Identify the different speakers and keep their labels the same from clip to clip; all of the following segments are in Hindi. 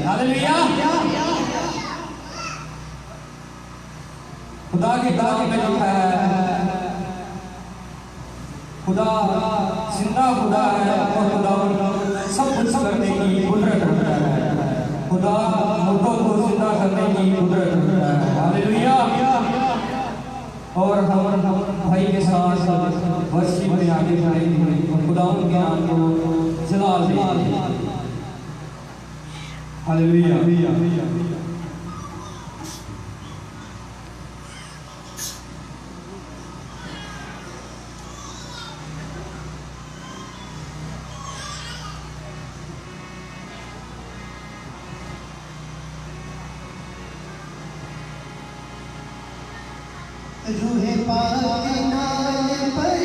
Speaker 1: हालेलुया। खुदा के कलाम में लिखा है खुदा जिंदा खुदा है और खुदा सब कुछ करने की कुदरत रखता है। खुदा मुर्दों को जिंदा करने की कुदरत रखता है। हालेलुया। और हम भाई के साथ वर्षी में आगे जाएंगे और खुदा के नाम को जलाल देंगे। हालेलुया।
Speaker 2: रूहे पाक नाल पर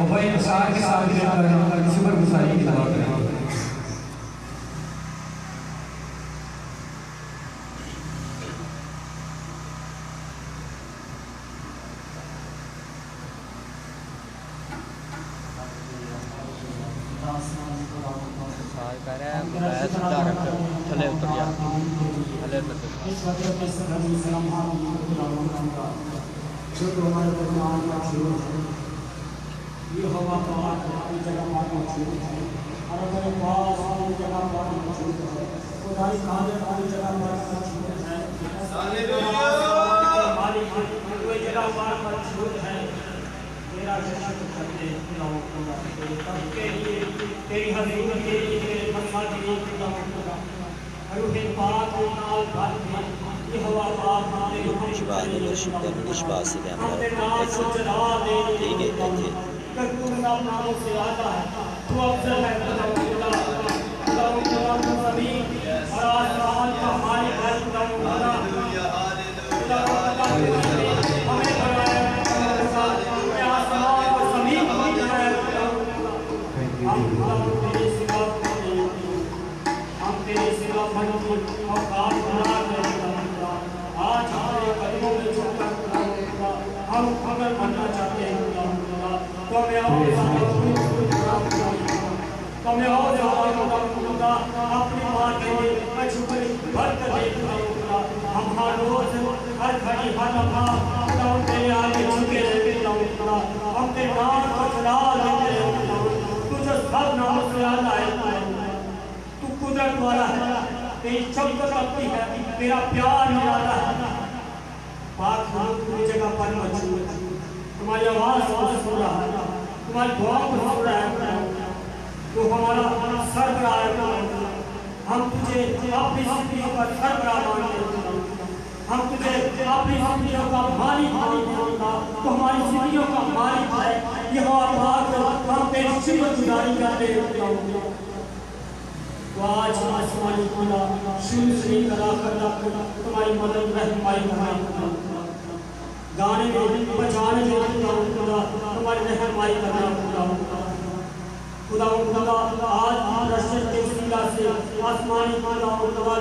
Speaker 1: वही प्रसाद के साथ मिलकर शुक्र गुजारी की दुआ करें।
Speaker 3: थले उतर जा थले उतर
Speaker 2: इस वक्त में सलाम जो हमारे भगवान का जीवन है ये हवा पार की जगह पर मौजूद है और हमारे पास की जगह पर मौजूद है खुदाई खाने वाली जगह पर मौजूद है हालेलुया हमारी कोई जगह पर मौजूद है मेरा जश्न करते खुदाओं को सबके लिए तेरी हजूरी के लिए तेरे फरमा के लिए खुदाओं को रूह पाक नाल भर दे ये हवा पाक हमारे
Speaker 4: शिवानी वर्षिप them विश्वास से हम ठीक है अच्छे
Speaker 2: तू नाम नामों से आता है तू अफजल है खुदा सभी और आसमान का मालिक है खुदा हमें बनाया हमें आसमान और जमीन को बनाया हम तेरे सिवा हम तेरे सिवा बनती और काम बना रहे आज हमारे कदमों में झुककर हम अगर बनना चाहते हैं तो मैं और खुदा अपनी माँ के लिए मजबूरी भर कर देखूंगा हम हर रोज हर घड़ी हर लम्हा खुदा तेरे आगे झुके रहते हम तेरे नाम को चला लेते हैं तुझे सब नाम से याद आए तू कुदरत वाला है तेरी चमक शक्ति है तेरा प्यार निराला है पाक पूरी जगह पर मौजूद है तुम्हारी आवाज सुन रहा है तुम्हारी दुआ को सुन रहा है तो हमारा सरबराह है हम तुझे अपनी जिंदगियों का सरबराह मानते हैं हम तुझे अपनी जिंदगियों का मालिक मानते हैं तो हमारी जिंदगियों का मालिक है ये हम तेरी शुक्रगुजारी करते हैं तो आज आसमानी खुदा शुरू से लेकर आखिर तक तुम्हारी मदद रहनुमाई गाने में बजाने में तुम्हारी रहनुमाई करना खुदा आज रशद के वसीला से आसमानी खुदा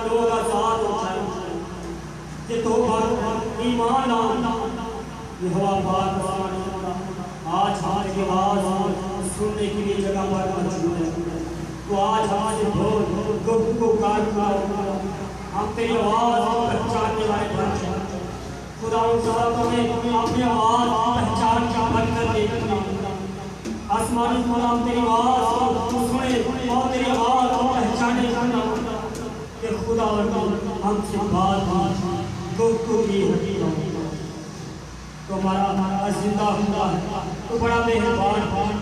Speaker 2: लोग आजाद हो जाए ये तो ईमान ये हवा पाक आसमानी खुदा आज हमारी आवाज सुनने के लिए जगह पर मौजूद है तो आज हमारे भोर को कार हम तेरी आवाज पहचानने वाले बन जाए खुदा तुम्हें अपनी आवाज पहचान का बन कर देखना आसमानी खुदा तेरी आवाज सुने और तेरी आवाज को पहचाने जाना कि खुदा हमसे बात गुफ्तगू की तो हमारा जिंदा खुदा है तो बड़ा मेहरबान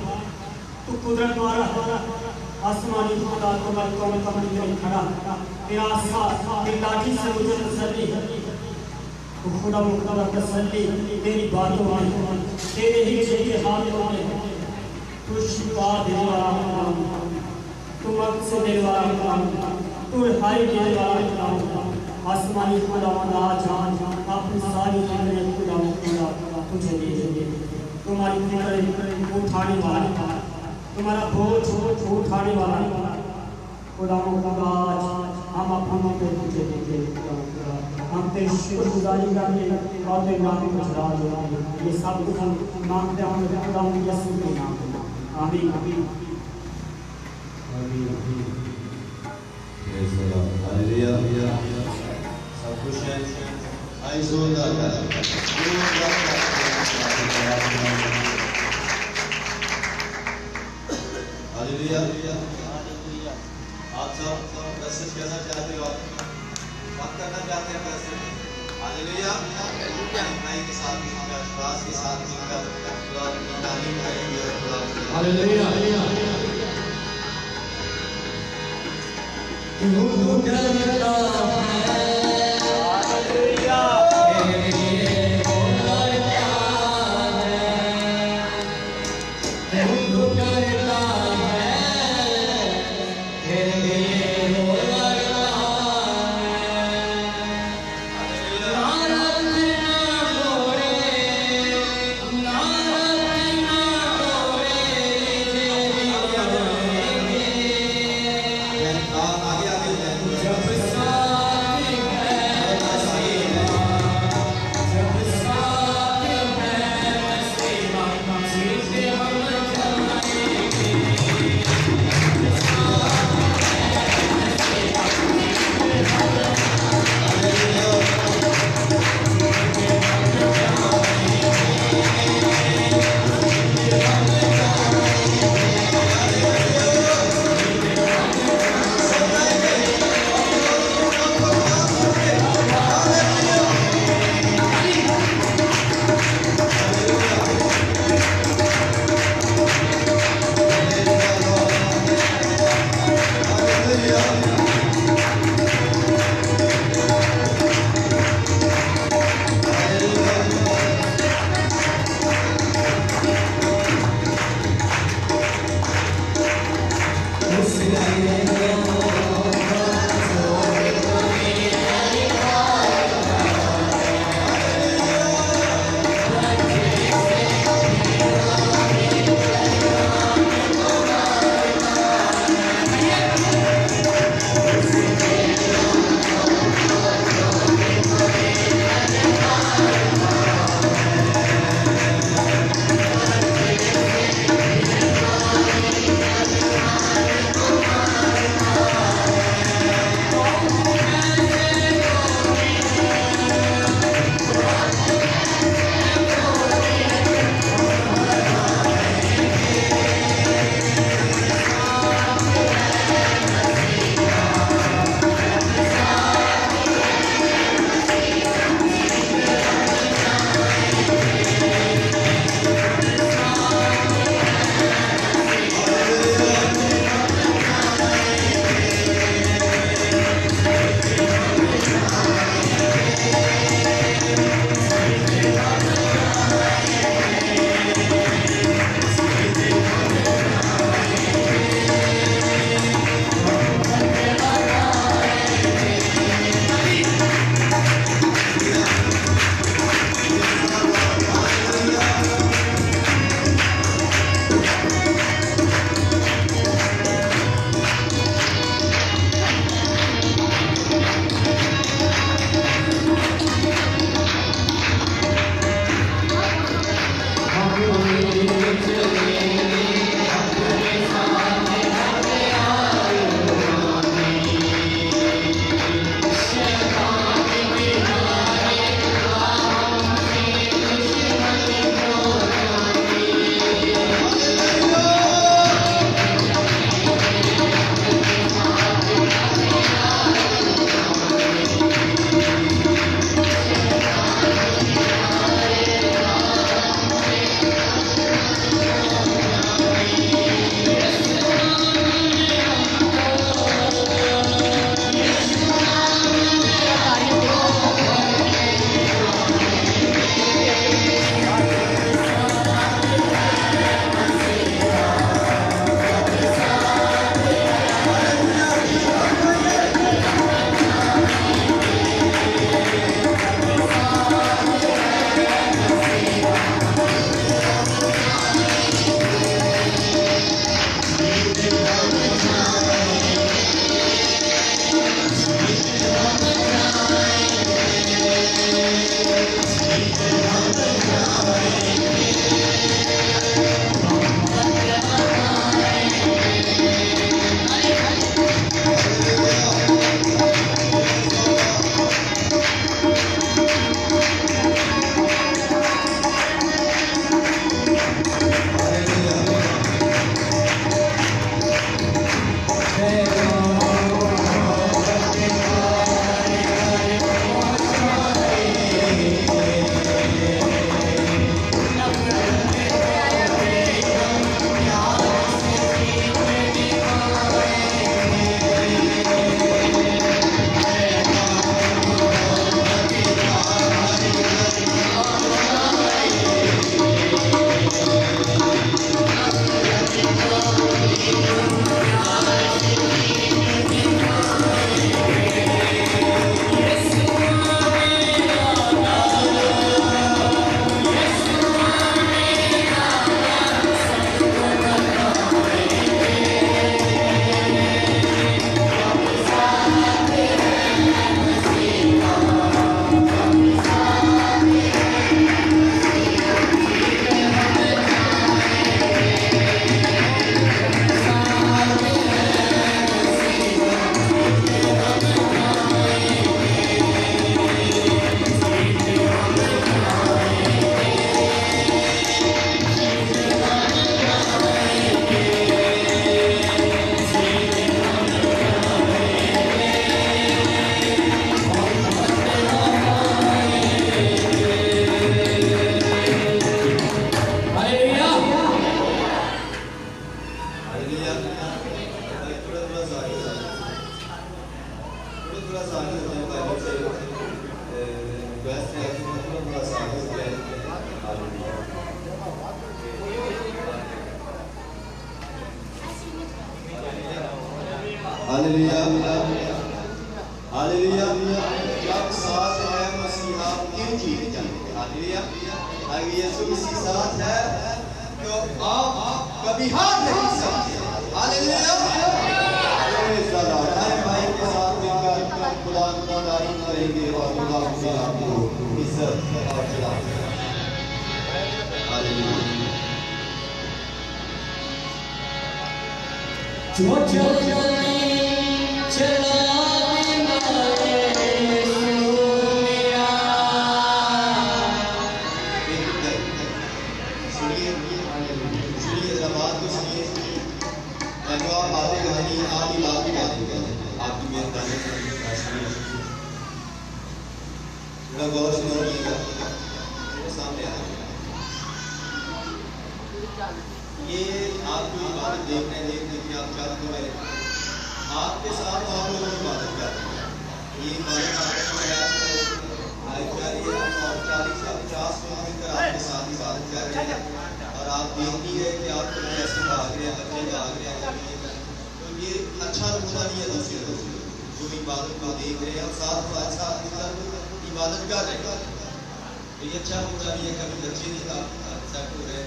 Speaker 2: तो कुदरत वाला आसमानी खुदा तुम्हारे में कमल खड़ा तेरा साथ तेरी लाठी से मुझे तसल्ली तो खुदा मुख्तवा तसल्ली तेरी बातों में तेरे ही जरिए हाथों में तू शिफा देने वाला तू मकसद देने वाला तू रिहाई देने वाला आसमानी खुदा आज अपनी सारी जिंदगी खुदा तुझे दे तुम्हारी फिक्र उठाने वाला तुम्हारा बोझ उठाने वाला खुदा आज हम अपने तुझे देते हम तेरी शुक्रगुजारी करते और तेरे नाम को चढ़ा देते ये सब कुछ हम मांगते हैं खुदा यीशु के नाम में आमीन आमीन
Speaker 5: हालेलुया सब कुछ है आई जोरदार हालेलुया आप सब मैसेज कहना चाहते हो बात करना चाहते हैं मैसेज हालेलुया नई के साथ मिलकर विश्वास के साथ मिलकर खुदा की तारीफ करेंगे
Speaker 1: हालेलुया तू करता है हालेलुया
Speaker 5: हालेलुया हालेलुया। जब साथ है मसीहा फिर जीत जाएंगे। हालेलुया। अगर यीशु मसीह साथ है तो आप कभी हार नहीं सकते। हालेलुया। भाई के साथ मिलकर खुदा की तारीफ करेंगे और खुदा से आपको इज्जत और जला देंगे। हालेलुया।
Speaker 1: जो चला
Speaker 5: गौर से सुनिएगा, सामने आ ये आपको इबादत देख रहे हैं कि आप चाहते हैं आपके साथ और लोग इबादत करते हैं। ये इबादत और 40 से 50 लोग मिलकर आपके साथ इबादत कर रहे हैं और आप देखती है कि आप कैसे भाग रहे हैं, बच्चे भाग रहे हैं। तो ये अच्छा नमूना नहीं है दूसरे लोग जो इबादत को देख रहे हैं और साथ अच्छा इबादत कर रहे हैं। तो ये अच्छा नमूना नहीं है। कभी बच्चे नहीं सेट हो रहे,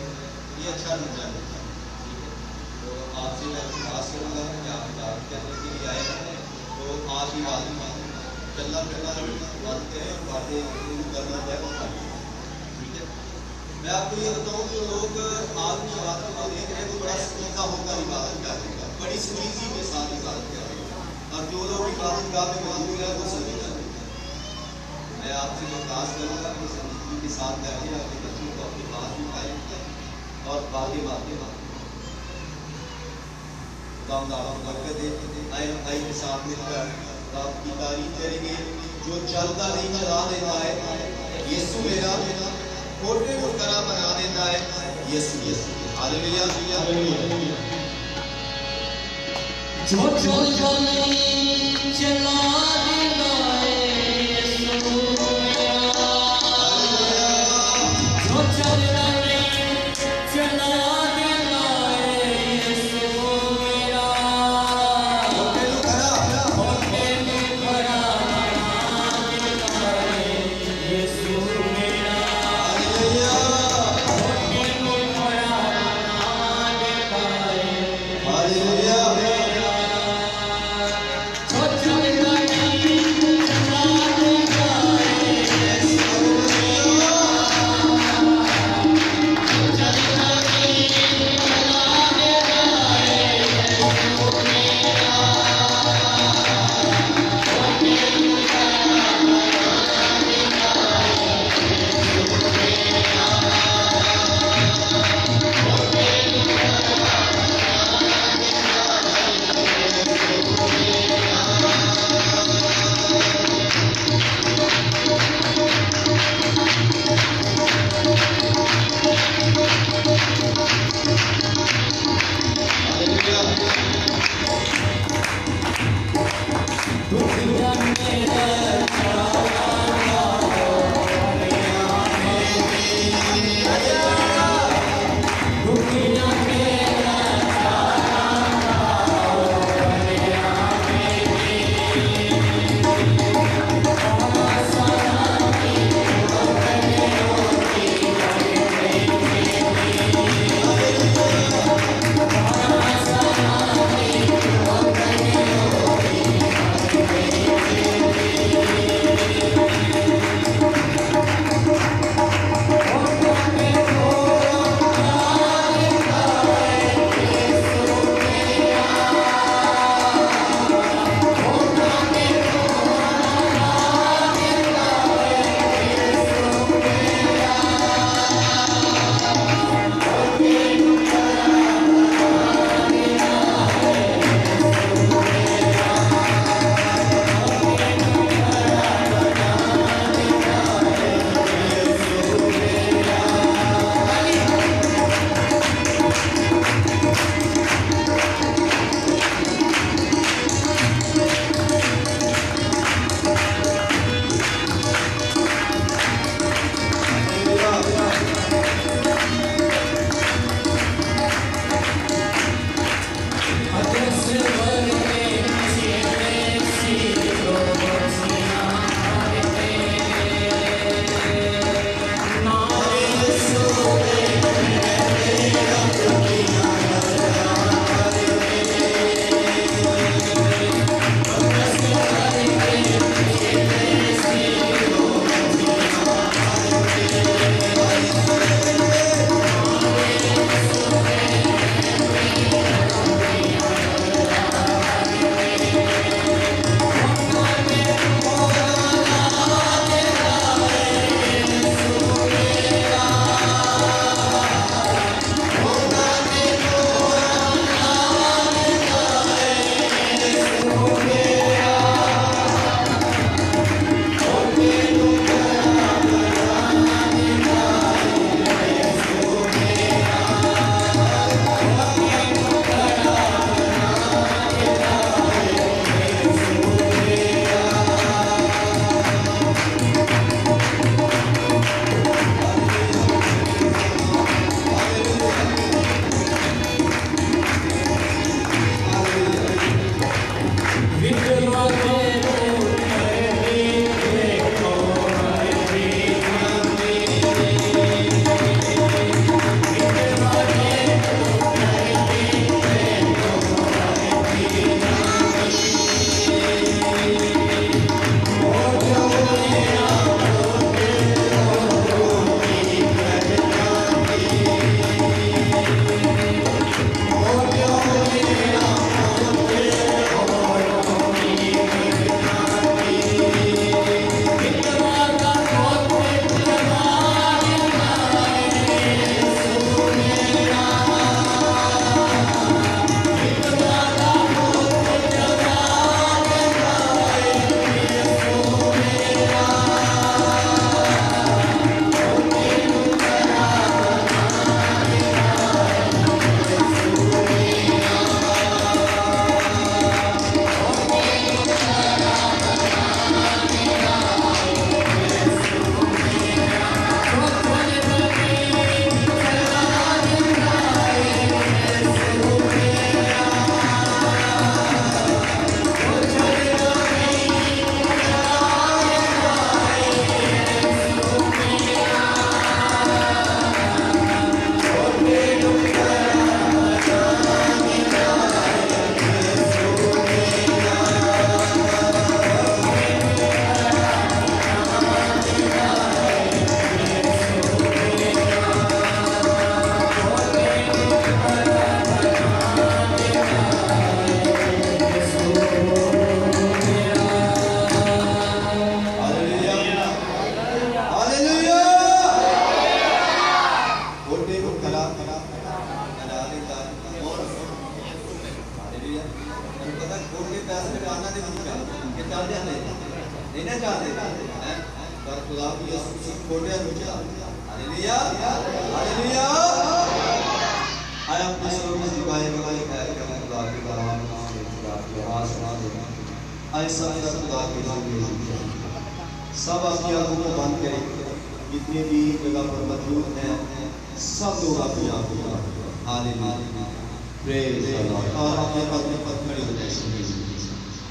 Speaker 5: ये अच्छा नमूना नहीं है। तो आपसे मैं विश्वास करूँगा कि आप इबादत करने के लिए आए हैं तो आप इबादत चलना फिरना बात करें और बातें करना है। ठीक है, मैं आपको ये बताऊँ जो लोग आपकी इबादत को देख रहे हैं वो बड़ा सोचा होकर इबादत कर रहे हैं, बड़ी सुनीति के साथ इबादत कर रहे हैं। और जो लोग इबादत गाह में मौजूद है वो सभी कर रहे हैं। मैं आपसे विश्वास करूँगा कि संजीदगी के साथ बैठे अपने बच्चों को अपनी बात भी पाए और बातें भाई के साथ मिलकर आपकी तारीफ करेंगे। जो चलता नहीं चला देता है यीशु मेरा, छोटे को खरा बना देता है यीशु यीशु। हालेलुया।
Speaker 1: जो चला नहीं चला देता है यीशु मेरा, जो चला नहीं चला देता है यीशु मेरा, छोटे को खरा बना देता है यीशु मेरा।
Speaker 5: हालेलुया
Speaker 1: छोटे को खरा बना देता है
Speaker 5: हालेलुया।
Speaker 1: जो चला नहीं चला
Speaker 5: हैं पर खुदा की यीशु कोटे रुचा हालेलुया हालेलुया आय अपने स्वरूप में दिखाए गए है कि खुदा की कलाम से खुदा की आवाज सुना दे आय सब खुदा के नाम में सब अपनी आंखों को बंद करें जितने भी जगह पर मौजूद हैं सब लोग अपनी आंखों को हालेलुया प्रेज द लॉर्ड और अपने पद पर खड़े हो जाएं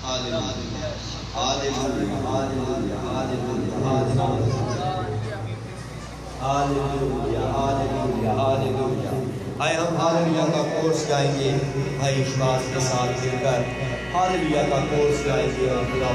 Speaker 5: hallelujah hallelujah hallelujah hallelujah hallelujah hallelujah आए हम हालेलुया का कोर्स गाएंगे भाई विश्वास के साथ मिलकर हालेलुया का कोर्स गाएंगे और खुदा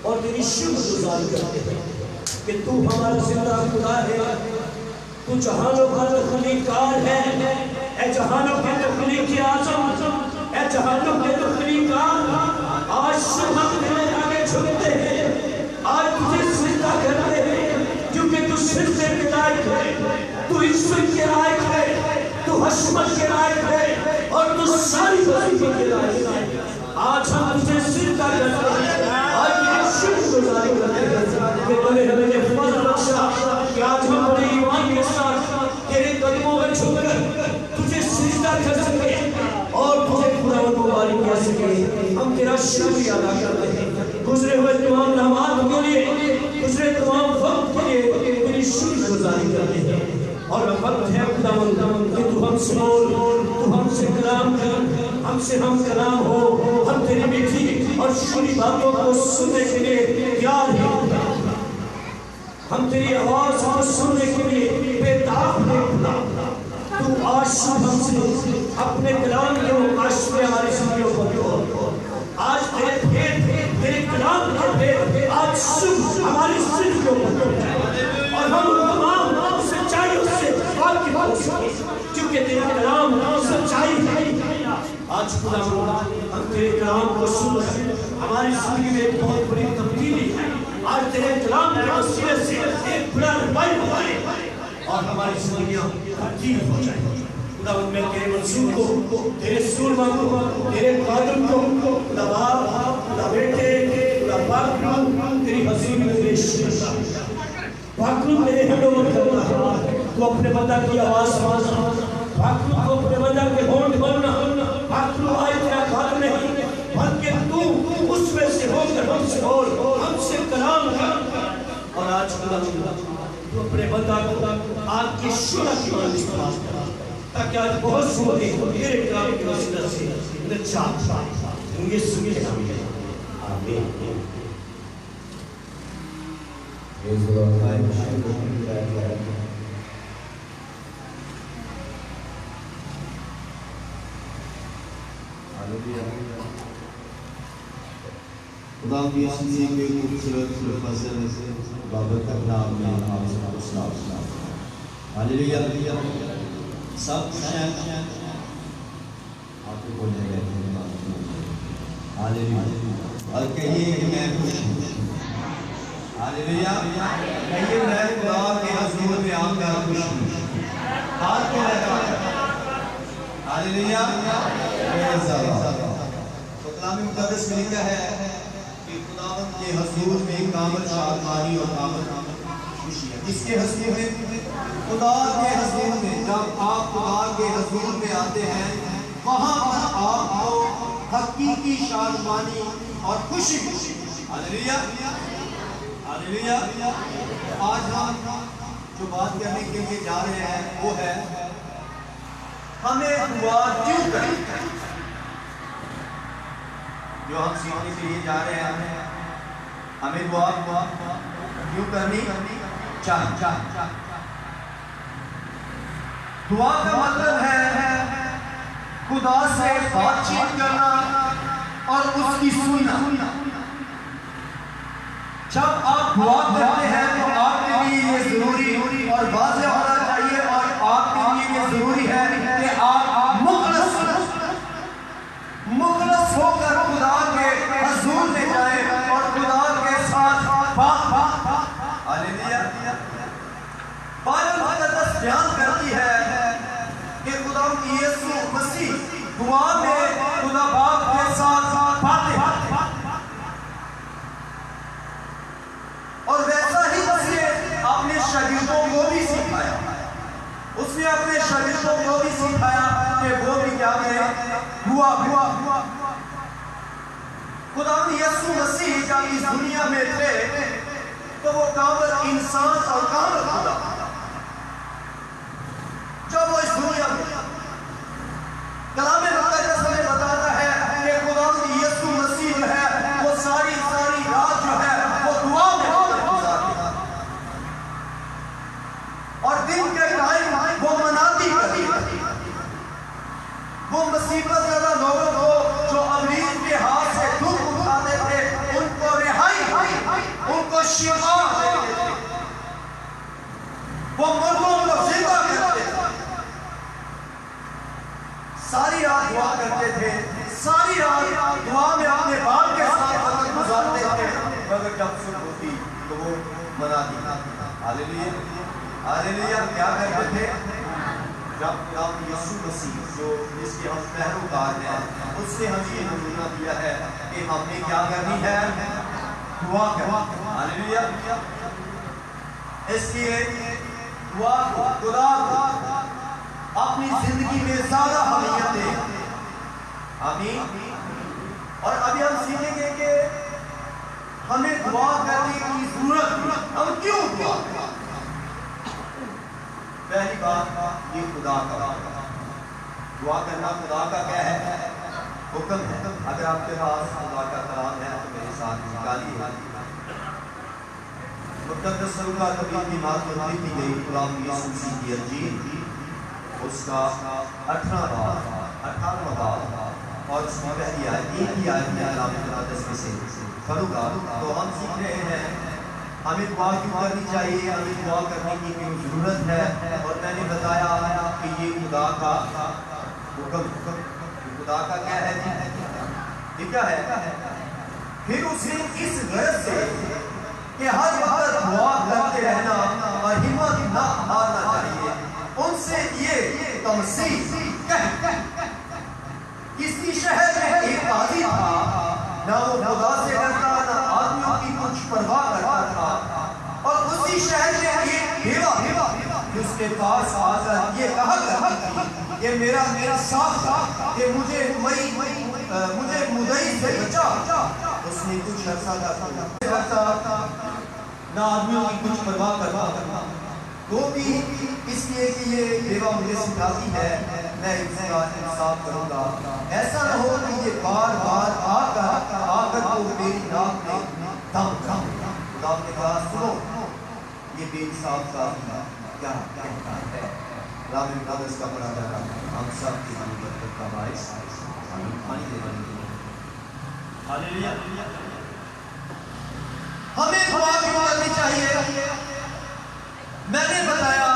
Speaker 2: और तेरी शुक्रगुजारी करते हैं कि तू हमारा जिंदा खुदा है, तू जहानों का तख्लीकार है, ए जहानों के तख्लीक आज़म, ए जहानों के तख्लीकार। आज हम तेरे आगे झुकते हैं, आज तुझे सजदा करते हैं, क्योंकि तू सिजदे के लायक है, तू इज्जत के लायक है, तू हशमत के लायक है और तू सारी वजीफे के लायक है। आज हम तुझे सजदा करते हैं, आज शुक्रगुजारी करते हैं कि तूने हमें फज़ल बख्शा कि आज हम बड़े ईमान के साथ तेरे कदमों में झुककर तुझे सजदा कर सके और तुझे खुदा मुबारक कह सके। हम तेरा शुक्रिया अदा करते हैं गुजरे हुए तमाम नमाज के लिए, गुजरे तमाम वक्त के लिए तेरी शुक्रगुजारी करते हैं। और वक्त है खुदावंद कि तू हमसे बोल, तू हमसे कलाम कर, हमसे हम कलाम हो। हम तेरी मीठी और शुरी बातों को सुनने के लिए तैयार हैं। हम तेरी आवाज को सुनने के लिए बेताब हैं। तू आज हमसे अपने कलाम के मुकाश में हमारी जिंदगियों को दो। आज तेरे कलाम के भेद आज हमारी जिंदगियों को दो और हम तमाम सच्चाइयों से वाकिफ हो सके, क्योंकि तेरा कलाम सच्चाई है। आज खुदा हम तेरे कलाम को सुनकर हमारी जिंदगी में बहुत बड़ी तब्दीली है। आज तेरे कलाम के वसीले से एक खुदा रिवाइव हो जाए और हमारी जिंदगियां तब्दील हो जाए। खुदा मैं तेरे मंसूर को, तेरे सूरमा को, तेरे कादम को, खुदा बाप, खुदा बेटे, खुदा पाक तेरी हजूरी में पेश करता हूं। पाक मेरे हैंडओवर करना, तू अपने बंदा की आवाज समझना, पाक को अपने बंदा के होंठ बनना, पाक आज तेरा काम नहीं बल्कि तू उसमें से होकर हमसे बोल, हमसे कलाम कर। और आज खुदा तू अपने बंदा को आपकी शुरा की मान इस्तेमाल कर, ताकि आज बहुत सुने तेरे काम की वसीला से निजात पाए। यीशु के नाम में आमीन।
Speaker 5: Praise the Lord. I am going खुदा की इसलिए के खूबसूरत फजल से बाबत का नाम में आप सबको सलाम। हालेलुया। सब खुश हैं, आपको बोलेंगे हालेलुया और कहिए कि मैं खुश हूँ। हालेलुया। कहिए मैं खुदा के हुजूर में आकर खुश हूँ। हाथ को लगा हालेलुया। तो कलाम मुक़द्दस में लिखा है कि खुदावंद के हुजूर में कामिल शादमानी और कामिल खुशी है। किसके हुजूर में? खुदा के हुजूर में। जब आप खुदा के हुजूर में आते हैं वहाँ पर आपको हकीकी शादमानी और खुशी। Hallelujah hallelujah. आज हम जो बात करने के लिए जा रहे हैं वो है हमें दुआ क्यों करें। जो हम सीखने के लिए जा रहे हैं हमें दुआ क्यों करनी चाहिए। दुआ का मतलब है खुदा से बातचीत करना और उसकी सुनना। जब आप दुआ करते हैं तो आपके लिए ये जरूरी और वाज़ेह होना चाहिए और आपके लिए ये जरूरी है कि आप मुखलस होकर खुदा के हुजूर में जाएं और खुदा के साथ हालेलुया। बाइबल मुक़द्दस बयान करती है कि खुदा यीशु मसीह दुआ में खुदा बाप के साथ बातें और वैसा ही उसने अपने शागिर्दों को भी सिखाया। उसने अपने शागिर्दों को भी सिखाया कि वो भी क्या करें दुआ। खुदा यीशु मसीह जब इस दुनिया में थे तो वो कामिल इंसान और कामिल खुदा। जब वो इस दुनिया में कलाम मुक़द्दस में बताता है कि खुदा यीशु मसीह जो है वो सारी रात जो है वो दुआ में गुजारता और दिन के टाइम वो मनाती करती। वो मुसीबत ज़्यादा लोगों को जो अमीर के हाथ से दुख उठाते थे उनको रिहाई, उनको शिफा देते थे। वो मुर्दों को जिंदा करते थे। सारी रात दुआ करते थे, सारी रात दुआ में अपने बाप के साथ वक्त गुजारते थे। मगर जब सुबह होती तो वो मनाती। Hallelujah hallelujah. क्या करते थे? जब यीशु मसीह जो जिसके हम पैरोकार हैं उसने हमें ये नमूना दिया है कि हमने क्या करनी है दुआ करनी। हालेलुया। इसलिए दुआ को खुदा अपनी जिंदगी में ज्यादा अहमियत दें। आमीन। और अभी हम सीखेंगे कि हमें दुआ करने की जरूरत, हम क्यों दुआ करें। पहली बात ये खुदा का दुआ करना खुदा का क्या है हुक्म है। अगर आपके पास खुदा का कलाम है तो मेरे साथ निकालिए। मुक़द्दस सूरा कबीर की बात बताई की गई गुलाम यीशु मसीह की अंजील उसका 18वां बाब और उसकी पहली आयत एक ही आयत में कलाम मुक़द्दस में से पढ़ूंगा। तो हम सीख रहे हैं हमें दुआ क्यों करनी चाहिए, हमें दुआ करने की क्यों जरूरत है। और मैंने बताया कि ये खुदा का हुक्म, खुदा का क्या है, क्या है। फिर उसने इस गरज से कि हर वक्त दुआ करते रहना और हिम्मत ना हारना चाहिए। उनसे ये तमसीह किसी शहर में एक काजी था, ना वो खुदा से डरता ना आदमियों की कुछ परवाह करता था, और उसी शहर में एक बेवा जिसके पास आकर ये कहा करती थी, ये मेरा साथ था कि मुझे मुदई से बचा। उसने कुछ अर्सा ना आदमियों की कुछ परवाह करता, वो भी इसलिए कि ये बेवा मुझे सिखाती है मैं इसका इंसाफ करूंगा। ऐसा न हो कि ये बार बार आकर तो मेरी नाक में दम खुदा ने कहा सुनो ये बेइंसाफ का क्या कहता है। रामिन ब्रदर्स का बड़ा जाना हम सब की बरकत का बाइस हमें पानी देने के लिए हालेलुया। हमें दुआ क्यों करनी चाहिए? मैंने बताया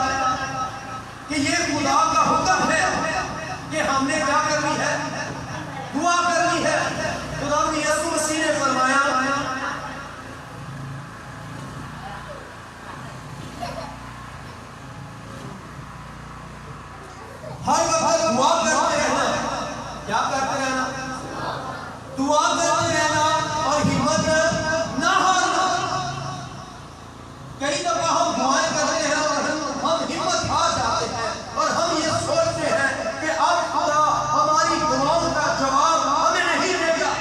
Speaker 5: कि ये खुदा का हुक्म है कि हमने क्या करनी है, दुआ करनी है। खुदा यीशु मसीह ने फरमाया हर वक्त दुआ करते रहना। क्या करते रहना? दुआ करते रहना और हिम्मत ना हारना। कई दफा हम दुआएं करते हैं और हम हिम्मत हार जाते हैं और हम ये सोचते हैं कि अब खुदा हमारी दुआओं का जवाब हमें नहीं देगा।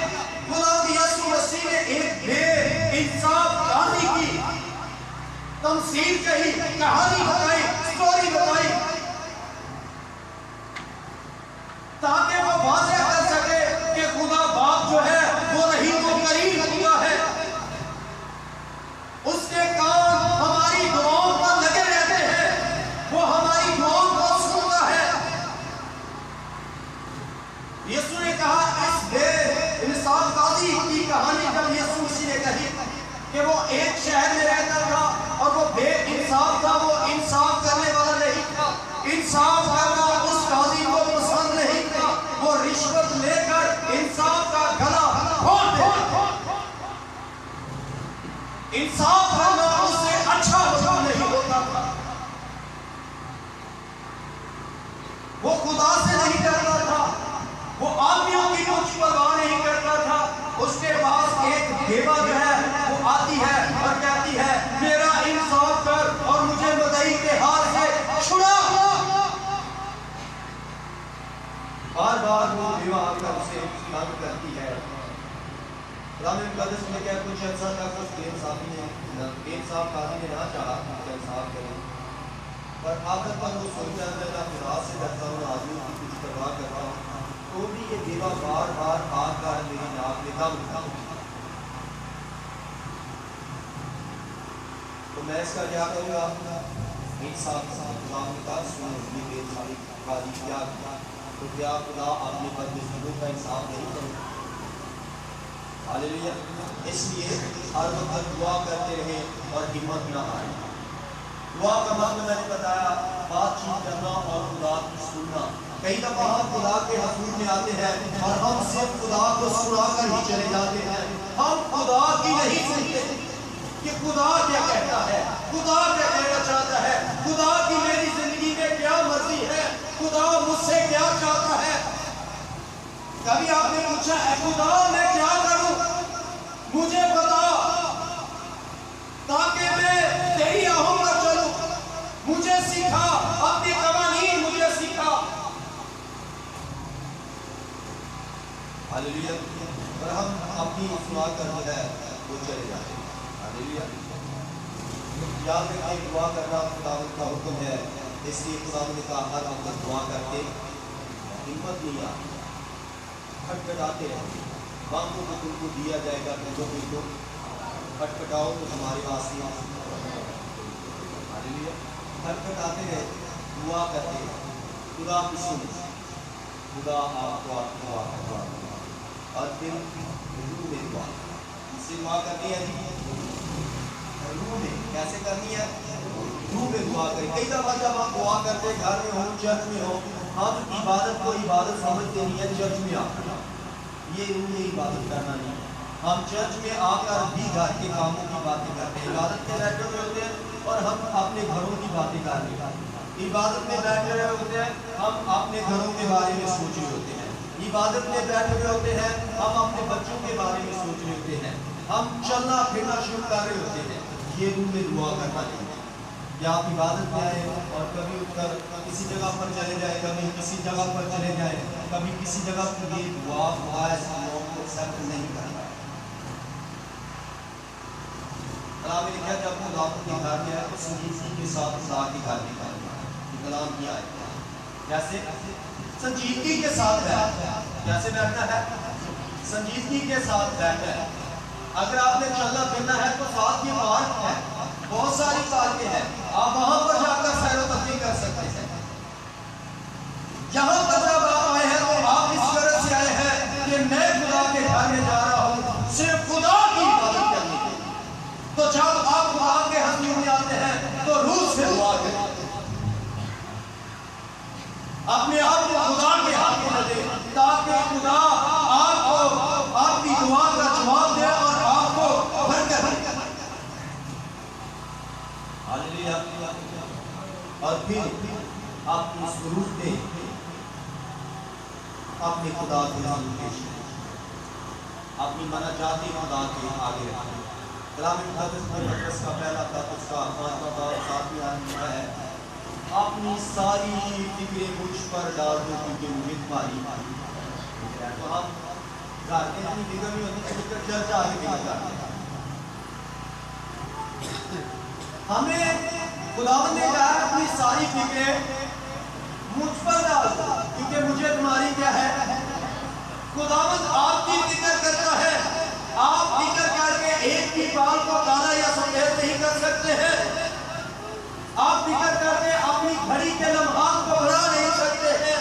Speaker 5: खुदा यीशु मसीह ने एक बेइंसाफ कहानी की तमसील कही, कहानी बताई, स्टोरी बताई, ताकि वो वाज़ेह कर सके कि खुदा बाप जो है वो रहीम व करीम खुदा है। उसके कान हमारी दुआओं पर लगे रहते हैं, वो हमारी दुआओं को सुनता है। यीशु ने कहा इस बेइंसाफ काजी की कहानी जब यीशु मसीह ने कही कि वो एक शहर में रहता था और वो बेइंसाफ था, वो इंसाफ करने वाला नहीं था। इंसाफ करना उस काजी को पसंद नहीं था। वो रिश्वत लेकर इंसाफ का गला घोट देता। इंसाफ करना उससे अच्छा नहीं होता था। वो खुदा से नहीं डरता था, वो आदमियों की कुछ परवाह नहीं करता था। उसके पास एक बेवा जो है वो आती है और कहती है मेरा इंसाफ कर और मुझे मुद्दई के हाथ से छुड़ा। बार बार वो बेवा आकर उसे तंग करती है। रामिन ब्रदर्स में क्या कुछ ऐसा था, कुछ बेइंसाफ काजी ने ना चाहा इंसाफ करें, पर आखिर पर वो सोचता है ना खुदा से डरता हूँ, आदमी की कुछ परवाह करता हूँ, तो भी ये बेवा बार बार आकर मेरी नाक में दम उठाता। तो मैं इसका क्या करूँगा? इंसाफ खुदा ने कहा सुनो ये बेइंसाफी काजी क्या, तो क्या खुदा अपने बदनसीबों का इंसाफ नहीं करेगा? हालेलुया। इसलिए हर वक्त दुआ करते रहे और हिम्मत ना हारें। दुआ का मतलब मैंने बताया बातचीत करना और खुदा की सुनना। कई दफा हम खुदा के हजूर में आते हैं और हम सिर्फ खुदा को सुना कर ही चले जाते हैं। हम खुदा की नहीं सुनते कि खुदा क्या कहता है, खुदा क्या कहना चाहता है, खुदा की मेरी जिंदगी में क्या मर्जी है, खुदा मुझसे क्या चाहता है। कभी आपने पूछा है खुदा मैं क्या करूं, मुझे बता ताकि मैं तेरी राहों पर चलूं, मुझे सिखा, अपने कवानीन मुझे सिखा। हालेलुया। और हम अपनी सुना कर जो है वो चले जाते हैं। हालेलुया। याद रखिए दुआ करना खुदा का हुक्म है, इसलिए खुदा ने कहा हर वक्त दुआ करके हिम्मत नहीं आती, खटखटाते रहे। मांगो तो तुमको दिया जाएगा, पूछो तो खटखटाओ तो तुम्हारे पास ही हालेलुया। खटखटाते रहे, दुआ करते रहे, खुदा की सुन, खुदा आपको दुआ और फिर रूह में दुआ। इससे दुआ करनी है जी, रूह में कैसे करनी है? रूह में दुआ करें। कई दफा जब आप दुआ करते घर में हो, चर्च में हो, हम इबादत को इबादत समझते नहीं है, चर्च में आकर ये रूह में इबादत करना नहीं। हम चर्च में आकर भी घर के कामों की बातें करते हैं, इबादत में बैठे हुए होते हैं और हम अपने घरों की बातें कर रहे हैं। इबादत में बैठे हुए होते हैं, हम अपने घरों के बारे में सोच रहे होते हैं। इबादत में बैठे हुए होते हैं, हम अपने बच्चों के बारे में सोच रहे होते हैं। हम चलना फिरना शुरू कर रहे होते हैं। ये रूम में दुआ करना चाहिए। या आप इबादत में आए और कभी उठकर किसी जगह पर चले जाए, कभी किसी जगह पर चले जाए, कभी किसी जगह पर ये दुआ हुआ को एक्सेप्ट नहीं करना। कलाम लिखा जब खुदा के घर में आए तो संजीदगी के साथ खुदा के घर में कलाम किया है। कैसे? संजीदगी के साथ बैठना। कैसे बैठना है? संजीदगी के साथ बैठना है। अगर आपने चलना फिरना है तो साथ ये पार्क है, बहुत सारी पार्कें हैं, आप वहां पर जाकर सैर तफरीह कर सकते हैं। यहाँ पर जब आप आए हैं तो आप इस तरह से आए हैं कि मैं खुदा के घर में जा रहा हूँ सिर्फ खुदा की इबादत करने के लिए। तो जब आप खुदा के हजूर में आते हैं तो रूह से दुआ करें, अपने आप को खुदा के हाथ में दे, ताकि खुदा आपको आपकी दुआ का जवाब दे और आपको बरकत दे। हालेलुया। और फिर आपकी स्वरूप दे अपने खुदा के हजूर पेश करें, अपनी मनाजाती खुदा के आगे रखें। कलाम मुक़द्दस में पतरस का पहला खत उसका 5वां बाब 7वीं आयत में है, अपनी सारी फिक्रें मुझ पर डाल दो क्योंकि मुझे तुम्हारी फिक्र है। तो हम घर में इतनी फिक्र नहीं होती, चर्च आगे फिक्र करते हैं। हमें खुदावंद ने कहा अपनी सारी फिक्रें मुझ पर डाल दो क्योंकि मुझे तुम्हारी क्या है। खुदावंद आपकी फिक्र करता है। आप फिक्र करके एक भी बाल को काला या सफेद नहीं कर सकते हैं। आप फिक्र करके अपनी घड़ी के लम्हात को बढ़ा नहीं सकते हैं।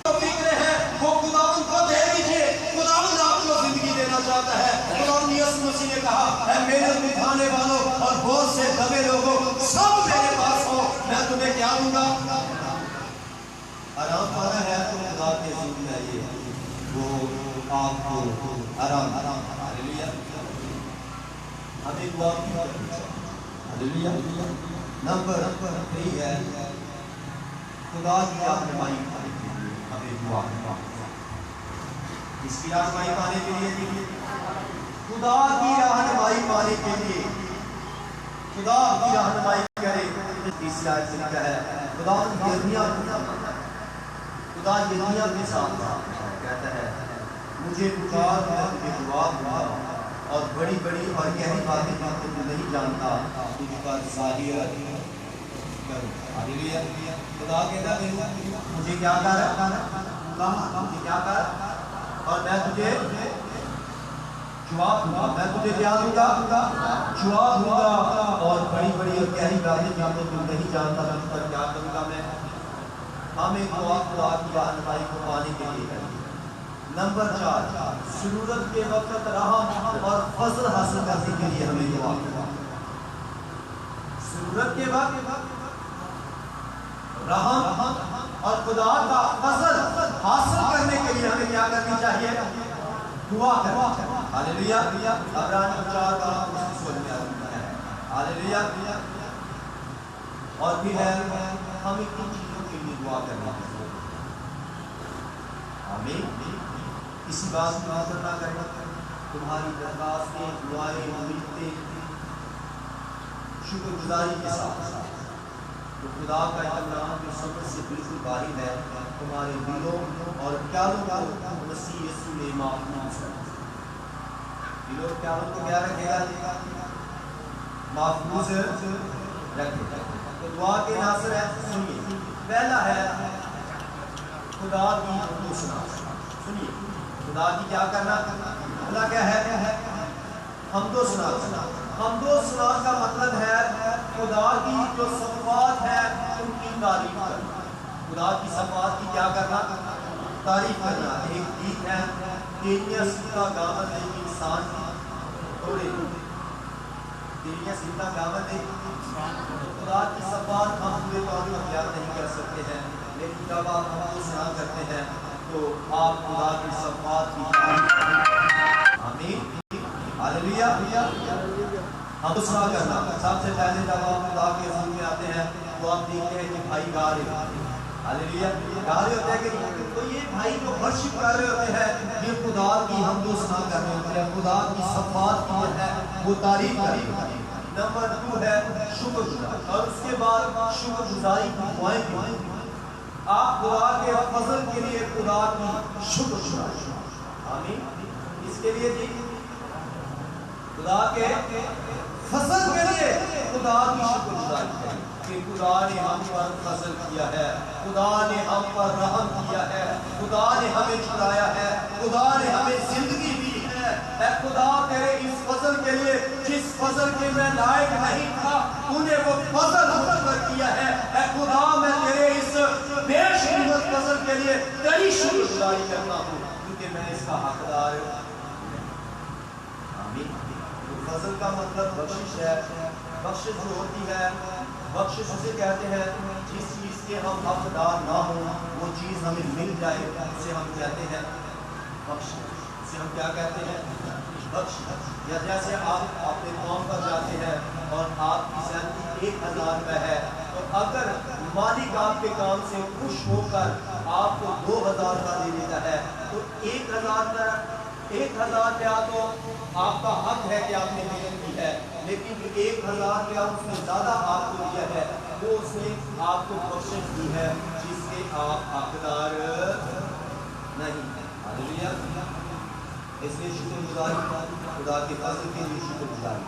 Speaker 5: जो फिक्र है वो खुदावंद को दे दीजिए। खुदावंद आपको जिंदगी देना चाहता है। खुदावंद यीशु मसीह ने कहा है, मेरे उठाने वालों और बहुत से दबे लोगों सब मेरे पास हो, मैं तुम्हें क्या दूंगा। आराम पाना है तो खुदा के हजूर में आइए, वो आपको आराम। हालेलुया। हमें दुआ की करनी चाहिए। हालेलुया। नंबर 3 है खुदा की रहनुमाई पाने के लिए हमें दुआ करना। इसकी रहनुमाई पाने के लिए, खुदा की रहनुमाई पाने के लिए खुदा की रहनुमाई करे। तीसरी आयत में क्या है? खुदा यिर्मयाह के साथ कहता है, मुझे पुकार मैं तुझे जवाब दूंगा और बड़ी बड़ी और गहरी बातें जो तू नहीं जानता तुझ पर जाहिर करूं। हालेलुया। खुदा कहता है मुझे क्या कर, मुझे क्या कर और मैं तुझे जवाब दूंगा। मैं तुझे क्या दूंगा? जवाब दूंगा और बड़ी बड़ी और गहरी बातें जो तू नहीं जानता तुझ पर क्या करूंगा मैं। हमें दुआ खुदा की रहनुमाई को पाने के लिए करें। नंबर 4 ज़रूरत के वक्त रहम और फजल हासिल करने के लिए हमें दुआ करना। ज़रूरत के वक्त रहम और खुदा का फजल हासिल करने के लिए हमें क्या करनी चाहिए? दुआ करनी चाहिए। हालेलुया। इब्रानियों 4 का 16 में आता है। हालेलुया। और भी है हमें किन चीजों के लिए दुआ करना है। आमीन। इसी बात को हासिल ना करना, तुम्हारी दरखास्तें, दुआएं, उम्मीदें शुक्रगुजारी के साथ तो खुदा का इनाम जो समझ से बिल्कुल बाहर है तुम्हारे दिलों और ख्यालों को मसीह यीशु ने महफूज रखा। दिलों ख्यालों को क्या रखेगा? महफूज रखेगा। तो दुआ के नासर है, सुनिए। पहला है खुदा की हमदो सुना। सुनिए, खुदा की क्या करना? खुदा क्या है? हमदो सुना। हमदो सुना का मतलब है खुदा की जो सफ़ात है उनकी तारीफ करना। खुदा की सफ़ात की क्या करना? तारीफ करना। एक गीत है, तेरियां सीता गावत है इंसान थोड़े, तेरियां सीता गावत है। खुदा की सफ़ात हम पूरे तौर पर बयान नहीं कर सकते हैं, लेकिन जब आप हमदो सुना करते हैं तो आप खुदा की सफ़ात की आमीन, हालेलुया। हम दूसरा करना, सबसे पहले जब आप खुदा के हुजूर में आते हैं तो आप देखते हैं कि भाई गा रहे हैं, हालेलुया, गा रहे होते हैं कि तो ये भाई जो वर्शिप कर रहे होते हैं ये खुदा की हमदोसना कर रहे होते हैं, खुदा की सफात की है वो तारीफ कर रहे होते हैं। नंबर 2 है शुक्रगुजार, और उसके बाद शुक्रगुजारी की दुआएं भी। आप खुदा के फजल के लिए खुदा की शुक्रगुजारी, आमीन, इसके लिए जी खुदा के फजल के लिए खुदा की शुक्रगुजारी करें कि खुदा ने हम पर फजल किया है, खुदा ने हम पर रहम किया है, खुदा ने हमें छुड़ाया है, खुदा ने हमें जिंदगी दी है। ऐ खुदा तेरे इस फजल के लिए जिस फजल के मैं लायक नहीं था तूने वो फजल मुझ पर किया है। ऐ खुदा मैं तेरे इस बेशुमार फजल के लिए तेरी शुक्रगुजारी करता हूँ क्योंकि मैं इसका हकदार हूँ। आमीन। फजल का मतलब बख्शिश है। बख्शिश जो होती है, बख्शिश उसे कहते हैं जिस चीज़ के हम हकदार ना हो वो चीज़ हमें मिल जाए, उसे हम कहते हैं बख्शिश। उसे हम क्या कहते हैं? बख्शिश। या जैसे आप अपने काम पर जाते हैं और आपकी सैलरी 1000 रुपये है, तो अगर मालिक आपके काम से खुश होकर आपको 2000 का दे देता है तो 1000 रुपया तो आपका हक है कि आपने मेहनत की है, लेकिन 1000 रुपया उसने ज़्यादा आपको दिया है, वो उसने आपको बख्शिश दी है जिसके आप हकदार नहीं हैं। हालेलुया। इसलिए शुक्रगुजारी, खुदा के फजल के लिए शुक्रगुजारी।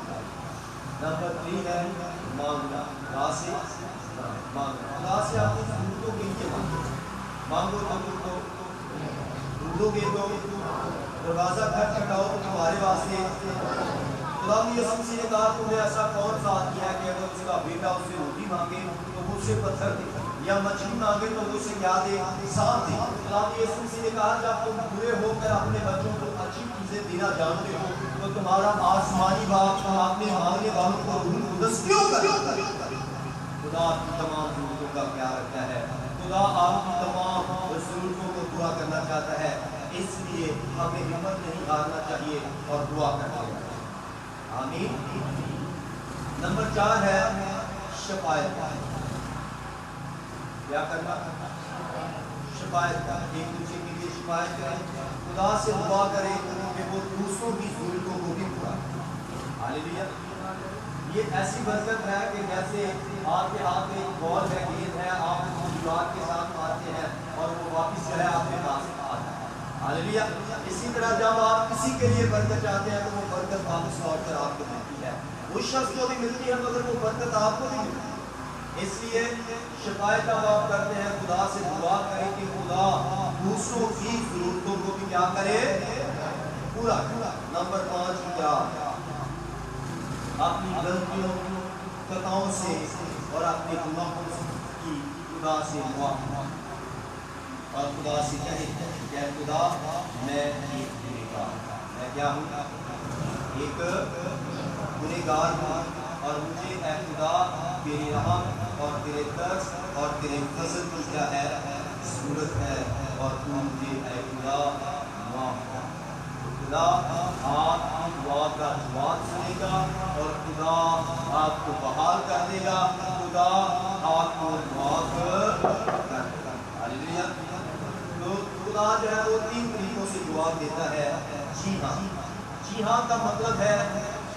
Speaker 5: नंबर 3 है मांगना, खुदा से मांगना। खुदा से अपनी ज़रूरतों के लिए मांगो तो तुमको ढूंढोगे तो दरवाजा खटखटाओ तो तुम्हारे वास्ते। खुदा यीशु मसीह ने कहा तुम्हें ऐसा कौन सा आदमी है कि अगर उसका बेटा उससे रोटी मांगे तो वो उससे पत्थर दे, या मछली मांगे तो वो उसे क्या दे? सांप दे। खुदा यीशु मसीह ने कहा जब तुम बुरे होकर अपने बच्चों को अच्छी चीजें देना जानते हो तो तुम्हारा आसमानी बाप अपने मांगने वालों को रूह कुदस क्यों करे? खुदा आपकी तमाम जरूरतों का ख्याल रखता है, खुदा आपकी तमाम जरूरतों को पूरा करना चाहता है। इसलिए हमें हिम्मत नहीं हारना चाहिए और दुआ करना चाहिए। आमीन। नंबर 4 है शफायत। क्या करना? शफायत। एक दूसरे के लिए शफायत करें, खुदा से दुआ करें कि वो दूसरों की जरूरतों को भी पूरा करे। हालेलुया। ये ऐसी बरकत है कि जैसे आपके हाथ में एक बॉल है, गेंद है, आप दीवार के साथ मारते हैं और वो वापस जो है आपके पास आता है। हालेलुया। इसी तरह जब आप किसी के लिए बरकत चाहते हैं तो वो बरकत वापस लौट कर आपको मिलती है, उस शख्स को भी मिलती है मगर वो बरकत आपको भी मिलती है। इसलिए शिकायत अब आप करते हैं, खुदा से दुआ करें कि खुदा दूसरों की जरूरतों को भी क्या करे? पूरा। नंबर 5 क्या? अपनी गलतियों, खताओं से और अपने गुनाहों की खुदा से मुआफ़ और खुदा से कहे क्या खुदा मैं एक गुनहगार, मैं क्या हूँ? एक गुनहगार हूँ और मुझे ऐ खुदा तेरी रहम और तेरे तरस और तेरे फजल की क्या है? ज़रूरत है और तू मुझे ऐ खुदा माफ़ कर। खुदा आपकी दुआ का जवाब सुनेगा और खुदा आपको बहाल कर देगा, खुदा आपको माफ़ कर देगा। हालेलुया। तो खुदा जो है वो 3 तरीकों से जवाब देता है। जी हाँ। जी हाँ का मतलब है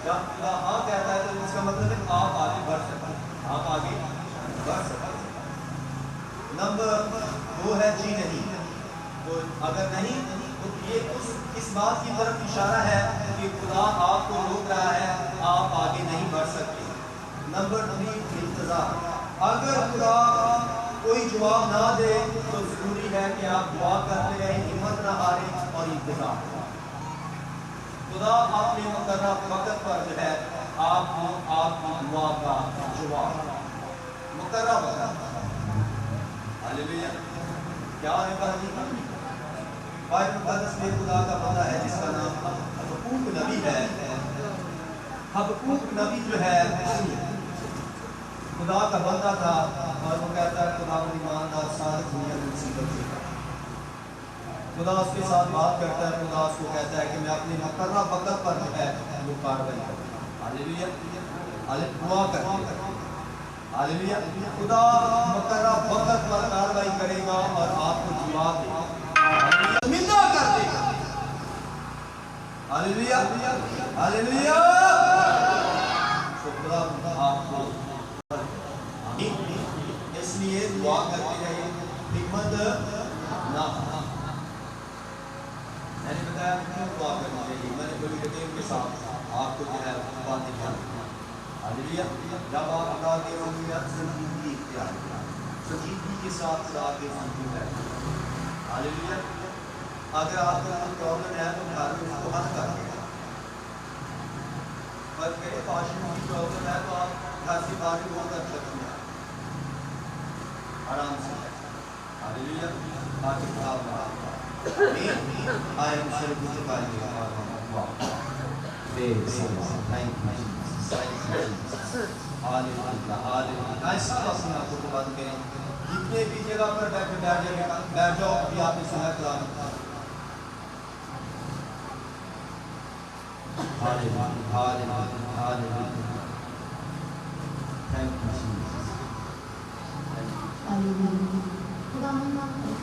Speaker 5: जब खुदा हाँ कहता है तो इसका मतलब है आप आगे बढ़ सकते हैं, आप आगे बढ़ सकते हैं। नंबर 2 है जी नहीं। तो अगर नहीं तो ये इस बात की तरफ इशारा है कि खुदा आपको रोक रहा है, आप आगे नहीं बढ़ सकते। नंबर 3 इंतजार। अगर खुदा कोई जवाब ना दे तो जरूरी है कि आप दुआ करते रहें, हिम्मत ना हारें और इंतजार करें। खुदा अपने मुकर्रर वक्त पर जो है आपको आपकी दुआ का जवाब मुकर्रर वक्त। हालेलुया। क्या है? बाइबल मुक़द्दस में खुदा का बंदा है जिसका नाम हबक्कूक नबी है। हबक्कूक नबी जो है खुदा का बंदा था और वो कहता है खुदा ईमानदार सारे दुनिया में मुसीबत खुदा उसके साथ बात करता है, खुदा उसको कहता है कि मैं अपने मुकर्रर वक्त पर जो है वो कार्रवाई करूँगा। हालेलुया, दुआ कर, हालेलुया। खुदा मुकर्रर वक्त पर कार्रवाई करेगा और आपको जवाब देगा, मिन्ना कर देगा। Hallelujah, hallelujah. खुदा आपको, इसलिए दुआ करते रहिए, हिम्मत ना। मैंने बताया क्यों दुआ करनी चाहिए, मैंने बड़ी टीम के साथ आपको जो है बातें की। हालेलुया। जब आप खुदा के होंगे संजीदगी इख्तियार करें, संजीदगी के साथ खुदा के सामने बैठें। हालेलुया। अगर आपको कोई प्रॉब्लम है तो घर में उसको हल कर देगा, पर मेरे पास की प्रॉब्लम है तो आप घर से बाहर भी कर सकते हैं आराम से। हालेलुया। ताकि खुदा I am celebrating by you. Wow. Thank you, Jesus. Thank you, Jesus. Hallelujah. Hallelujah. ऐसा अपने आप को बंद करें, जितने भी जगह पर बैठ जाओ, अभी आपने सुना कलाम। Hallelujah. Hallelujah. Hallelujah. Thank you, Jesus.
Speaker 6: Hallelujah. खुदा हम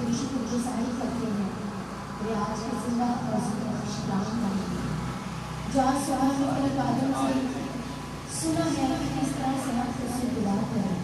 Speaker 6: यीशु की गुस्ताखी करते हैं, तेरे आज के जिंदा और जिंदा शुक्राना करेंगे। जो आज सुबह में तेरे बादल से सुना है कि किस तरह से हम तुझसे दुआ करें।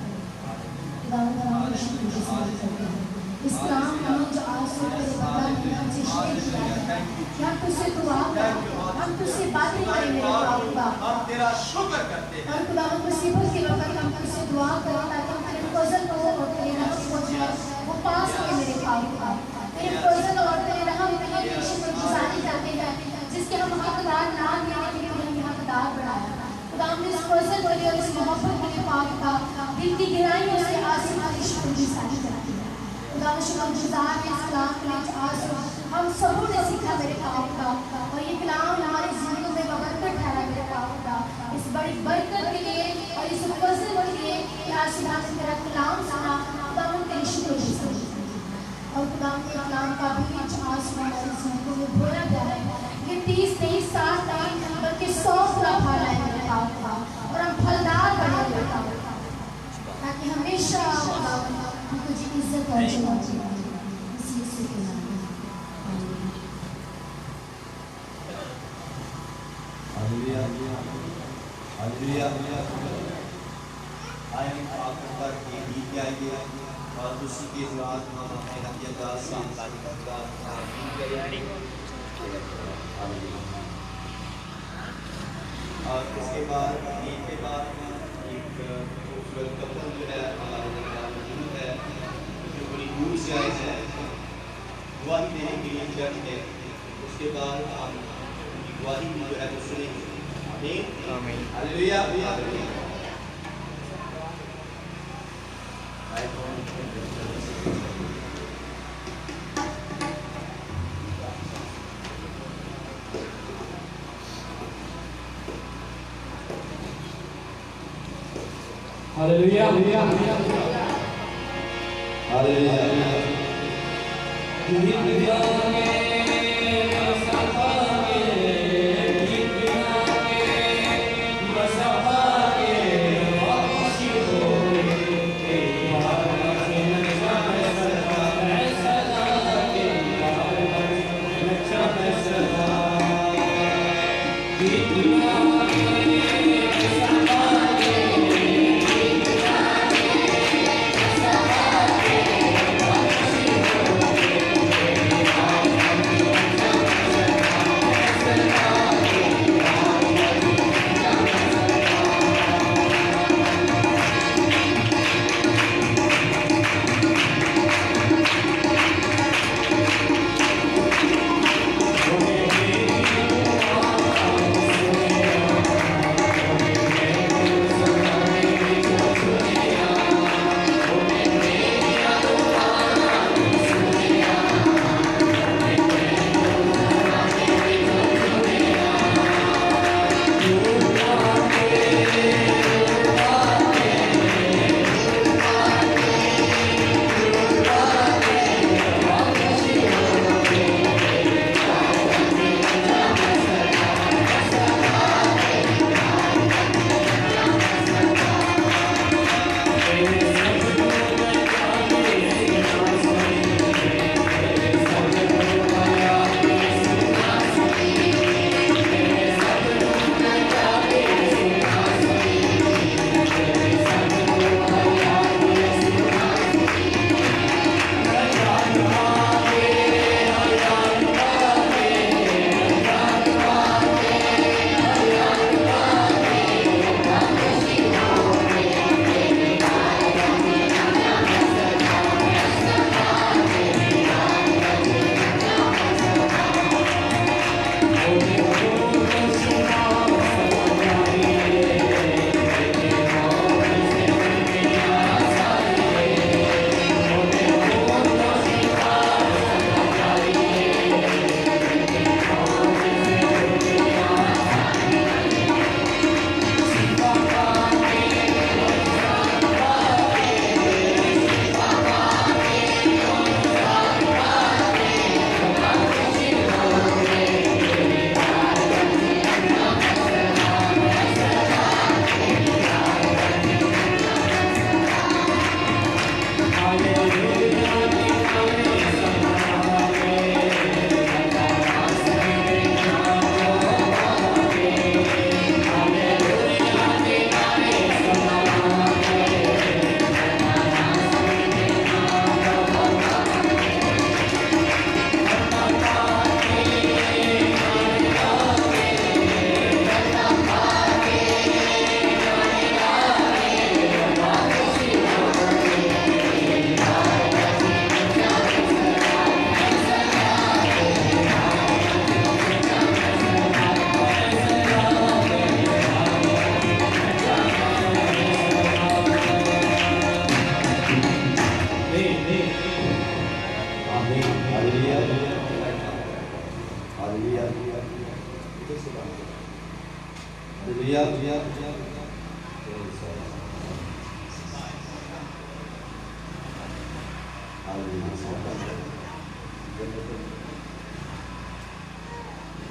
Speaker 6: खुदा हम यीशु की गुस्ताखी करते हैं, इस कलाम का जो आज से तेरे बंदा ने हमसे शेयर किया है कि हम तुझसे दुआ करें, हम तुझसे बातें करें मेरे खुदा।
Speaker 5: हम तेरा शुक्र करते हैं।
Speaker 6: और खुदा हम मुसीबत के वक्त हम तुझसे दुआ करें ताकि हम तेरे फजल को और तेरे रहम को जो है वो पास हो मेरे खुदा। तेरे फजल और तेरे रहम में हम यीशु को गुजारी करते हैं, जिसके हम हकदार ना लेने के लिए हमें हकदार बनाया। खुदा हम इस फजल के लिए और इस मोहब्बत के लिए पाक का दिल की गहराइयों से आसिफ यीशु को गुजारी करते हैं। खुदा हम शुक्रगुजार हैं इस कलाम के लिए आज हम सबों ने सीखा मेरे पाक का, और ये कलाम हमारी जिंदगी में बरकत ठहरा मेरे पाक का। इस बड़ी बरकत के लिए और इस फजल के लिए कि आज सुबह से तेरा कलाम सुना, खुदा हम तेरे शुक्रगुजार हैं। और खुदा के कलाम का बीज आज हमारी जिंदगी में बोया गया है, ये 30 नहीं 60 नहीं बल्कि 100 पूरा फल है मेरे पाक का, और हम फलदार बने हुए ताकि हमेशा खुदा हम तुझे इज्जत और जलाल दें। इस यीशु के नाम में
Speaker 5: हालेलुया, हालेलुया। आए हम आखिर पर ये गीत गाएंगे और उसी के बाद हम अपने हथियार से और इसके बाद गीत के बाद एक खूबसूरत कपल जो है हमारे दरबार मौजूद है, जो बड़ी दूर से आए हैं गवाही देने के लिए चर्च है। उसके बाद हम उनकी गवाही जो है वो सुनेंगे। आमीन, हालेलुया।
Speaker 1: Hallelujah, hallelujah. गीत गाएंगे मसफा के, गीत गाएंगे मसफा के, वापसी हो के बाहर के नक्शा फैसला के, बाहर नक्शा फैसला। गीत गाएंगे मसफा के,
Speaker 6: Thank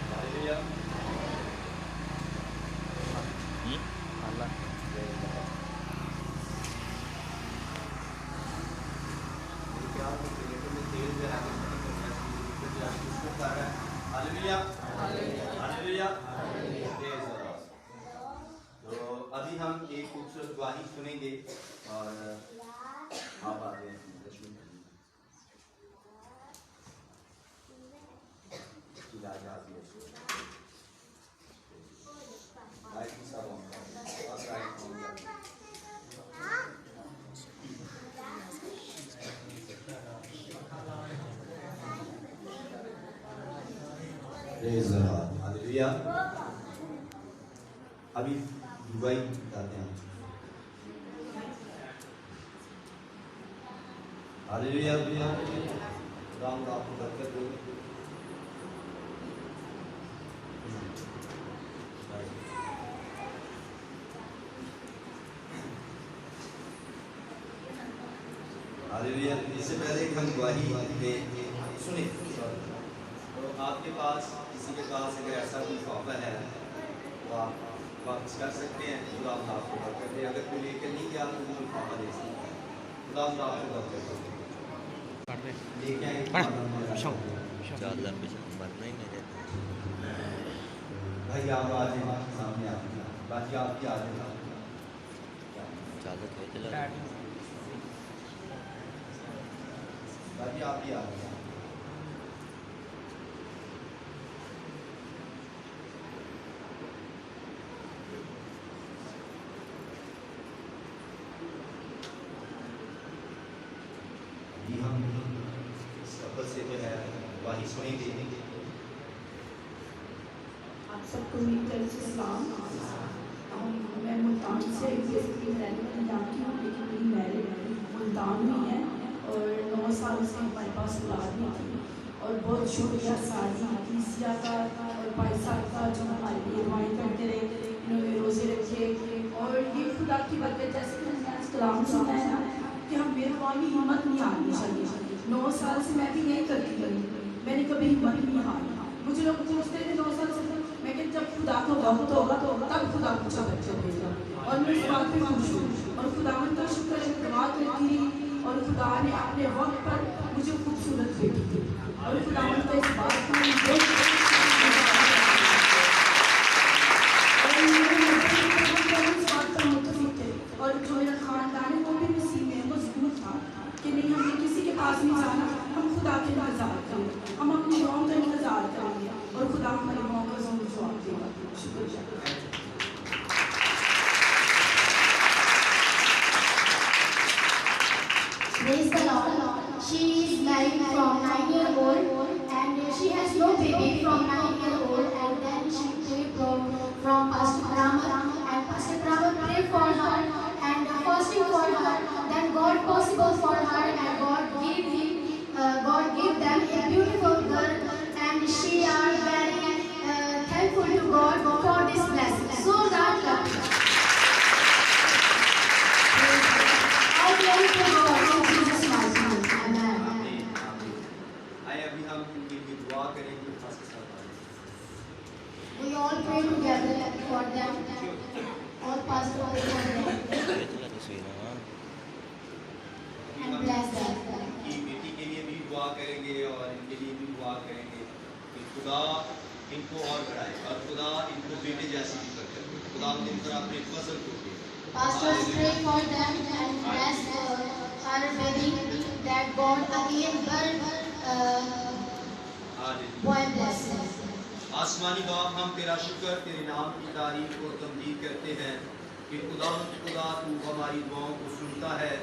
Speaker 5: हालेलुया।
Speaker 3: अल्लाह
Speaker 5: तो अभी हम एक खूबसूरत गवाही सुनेंगे और आप आगे हालेलुया। अभी दुबई जाते हैं। हालेलुया। राम का आपको बरकत दो। हालेलुया। इससे पहले हम गवाही में सुने तो आपके पास किसी के पास अगर ऐसा कोई मौका है तो आप वापस कर सकते हैं। खुदा आपको बरकत दे। अगर कोई लेकर नहीं गया तो कोई मौका दे सकता है। खुदा आपको बरकत दे। लेके आए
Speaker 4: चादर पे मरना ही नहीं रहता।
Speaker 5: भाई आप आ जाए सामने आप बाकी आप भी आ जाए।
Speaker 4: चादर खींच लो।
Speaker 5: बाकी आप भी आ जाए। हम इस कपल से जो है वही सुनेंगे।
Speaker 7: आप सबको मेरी तरफ से सलाम। मैं मुल्तान से बेसिकली रहने वाली जानती हूँ, लेकिन मेरी मैरिज मुल्तान में है और 9 साल से हमारे पास औलाद नहीं थी और बहुत शुक्रिया सारी ईसिया का और भाई साहब का जो हमारे लिए दुआएं करते रहे, इन्होंने रोज़े रखे और ये खुदा की बरकत जैसे कि मैंने आज कलाम सुना है ना कि हम बेरुआनी हिम्मत नहीं हारनी चाहिए। 9 साल से मैं भी यही करती रही, मैंने कभी हिम्मत नहीं हारी। मुझे लोग पूछते थे 9 साल से, मैं कहती जब खुदा का वक्त होगा तब खुदा मुझे बच्चे देगा और मैं इस बात पे खुश हूँ और खुदावन का शुक्र है। दुआ करती रही और खुदा ने अपने वक्त पर मुझे खूबसूरत बेटी दी और खुदावन का इस बात को और जो मेरा खानदान है वो भी नसीब में मजबूत था कि नहीं हमें किसी के पास नहीं जाना, हम खुदा के इंतजार करेंगे, हम अपनी दुआओं का इंतजार करेंगे और खुदा हमारी दुआओं का जरूर जवाब देगा। शुक्रिया।
Speaker 6: Praise the Lord. She is married from 9-year-old and she has no baby from 9-year-old, and then she prayed from Pastor Brahma and Pastor Brahma prayed for her and fasting for her. Then God possible for her and God gave them a beautiful girl, and she are very thankful to God for this blessing. So that all glory to God in Jesus' mighty name. Amen.
Speaker 5: आइए अभी हम उनके लिए दुआ करेंगे।
Speaker 6: We all pray together for them. All pastor pray for them
Speaker 4: खींच लो तस्वीर।
Speaker 6: and bless them.
Speaker 5: की बेटी के लिए भी दुआ करेंगे और इनके लिए भी दुआ करेंगे कि खुदा इनको और बढ़ाए और खुदा इनको बेटे जैसी भी बरकत दे। खुदा इन पर अपने फसल को दे।
Speaker 6: Pastors pray for them and bless her baby that God again will boy bless them.
Speaker 5: आसमानी बाप, हम तेरा शुक्र, तेरे नाम की तारीफ और तमजीद करते हैं कि खुदा तू हमारी दुआओं को सुनता है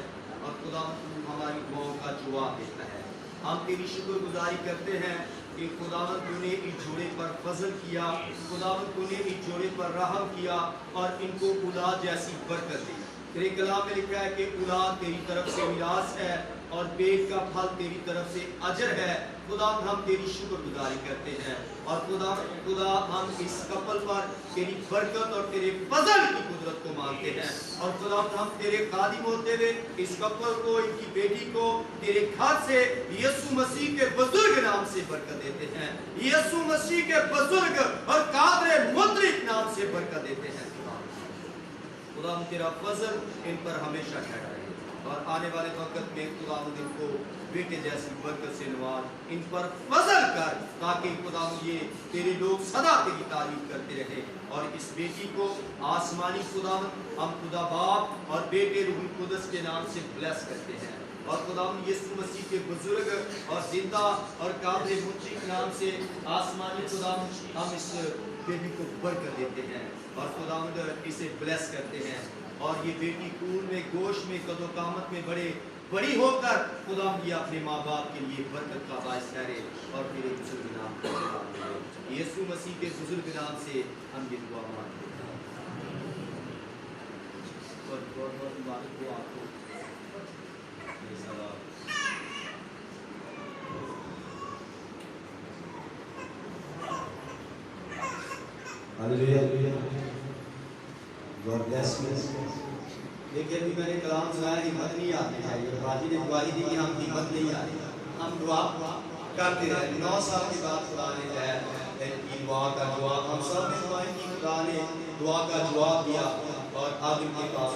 Speaker 5: और खुदा तू हमारी दुआओं का जवाब देता है। हम तेरी शुक्रगुजारी करते हैं कि खुदावंद तूने इस जोड़े पर फजल किया, खुदावंद तूने इस जोड़े पर रहम किया और इनको औलाद जैसी बरकत दी। तेरे कलाम में लिखा है कि औलाद तेरी तरफ से मिरास है और पेट का फल तेरी तरफ से अजर है। खुदा हम तेरी शुक्रगुजारी करते हैं और खुदा हम इस कपल पर तेरी बरकत और तेरे फजल की कुदरत को मांगते हैं और खुदा हम तेरे खादिम होते हुए इस कपल को, इनकी बेटी को तेरे घर से यीशु मसीह के बुजुर्ग नाम से बरकत देते हैं, यीशु मसीह के बुजुर्ग और कादरे मुद्रिक नाम से बरकत देते हैं। खुदा तेरा फजल इन पर हमेशा ठहरा रहे और आने वाले वक्त में खुदा इनको बेटे जैसी बरकत से नवाज, इन पर फजल कर ताकि खुदा ये तेरे लोग सदा तेरी तारीफ करते रहे। और इस बेटी को आसमानी खुदा हम खुदा बाप और बेटे रूह कुदस के नाम से ब्लेस करते हैं और खुदा यीशु मसीह के बुजुर्ग और जिंदा और काबिल मुत्तकी नाम से आसमानी खुदा हम इस बेटी को बरकत देते हैं और खुदावंद इसे ब्लेस करते हैं और ये बेटी खून में गोश्त में कदो कामत में बड़ी होकर खुदा ये अपने माँ बाप के लिए बरकत का बायस ठहरे और तेरे बुजुर्ग नाम यीशु मसीह के बुजुर्ग नाम से हम ये दुआ मांगते हैं और बहुत मुबारक हो आपको। Hallelujah, God bless you. देखिए अभी मैंने कलाम सुनाया, हिम्मत नहीं आती चाहिए। बाजी ने गवाही दी कि हम हिम्मत नहीं आती, हम दुआ करते रहे। 9 साल के बाद खुदा ने की दुआ का जवाब, हम सब ने दुआएं की, खुदा ने दुआ का जवाब दिया और अब इनके पास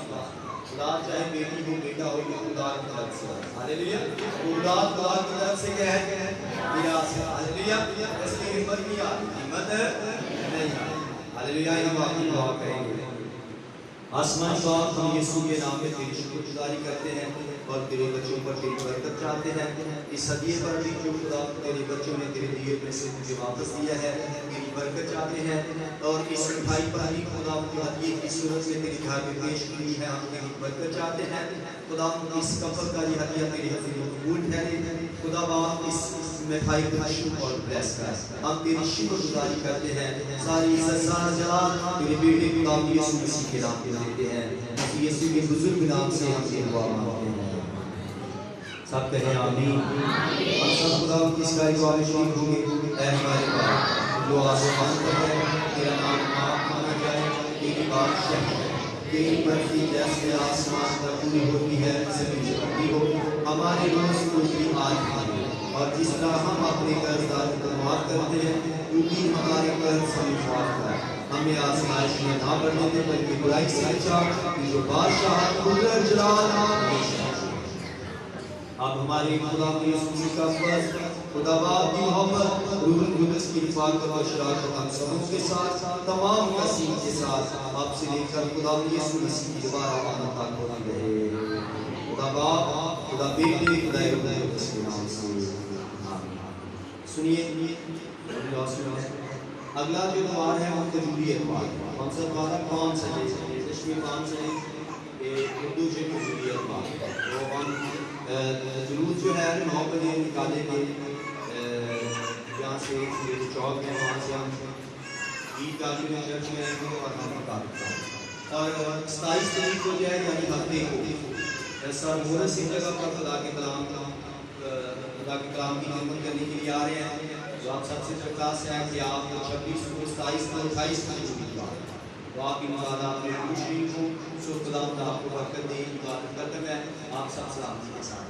Speaker 5: खुदा चाहे बेटी हो बेटा हो खुदा की तरफ से। हालेलुया, खुदा की तरफ से क्या है? मिरास है। हालेलुया, इसलिए हिम्मत नहीं आती, हिम्मत नहीं आती। हालेलुया, हम आपकी दुआ करेंगे। आसमानी बाप, हम यीशु के नाम में तेरी शुक्रगुजारी करते हैं और तेरे बच्चों पर तेरी बरकत चाहते हैं। इस हदिये पर भी जो खुदा तेरे बच्चों ने तेरे दिए में से तुझे वापस दिया है, तेरी बरकत चाहते हैं और इस मिठाई पर भी खुदा के हदिये की सूरत में तेरी घर में पेश की है, हम तेरी बरकत चाहते हैं। खुदा इस कफल का ये हदिया तेरे हज़ूर में कबूल ठहरे। खुदा बाप इस मिठाई का शुक्र और ब्लेस कर, हम तेरी शुक्रगुजारी करते हैं। सारी इज्जत सारा जलाल तेरे बेटे खुदा यीशु मसीह के नाम पे देते हैं, यीशु के बुजुर्ग नाम से हम ये दुआ मांगते हैं। सब कहें आमीन। हम सब खुदा की इस दुआ में शरीक होंगे। ऐ हमारे बाप जो आसमान पर है, तेरा नाम माना जाए, तेरी बादशाही तेरी मर्जी जैसे आसमान पर पूरी होती है जमीन पर भी हो। हमारे रोज रोटी आज हमें और जिस तरह हम अपने कर्जदार को माफ करते हैं, क्योंकि हमारे कर्ज हमें माफ कर, हमें आजमाइश में ना पड़ने दे बल्कि बुराई से बचा, जो बादशाह कुदरत जलाल हमेशा। अब हमारे खुदा यीशु का फर्ज, खुदा बाप की मोहब्बत, रूह कुदस की हिफाजत और शराकत हम सबों के साथ, तमाम मसीह के साथ अब से लेकर खुदा यीशु मसीह की दोबारा आमद तक होती रहे। खुदा बाप, खुदा बेटे, खुदा कुदस के नाम से आमीन। सुनिए अगला जो द्वार है वो तजूरी द्वार। कौन सा द्वार है? कौन सा चश्मे कौन सा है? उर्दू जो तजूरी द्वार, तो हम जुलूस जो है 9 बजे निकालेंगे यहाँ से चौक है, वहाँ से हम ईदगाह में चर्च में आएंगे और हम निकालेंगे। और 27 तारीख को जो है यानी हफ्ते को सर मोहर सिंह जगह पर खुदा के कलाम की खिदमत करने के लिए आ रहे हैं। जो आप सबसे दरख्वास्त है कि आप 26 को 27 को 28 को तो आप इबादत में शरीक हो। सो खुदा आपको बरकत दे। इबादत खत्म है, आप सब सलामती के साथ।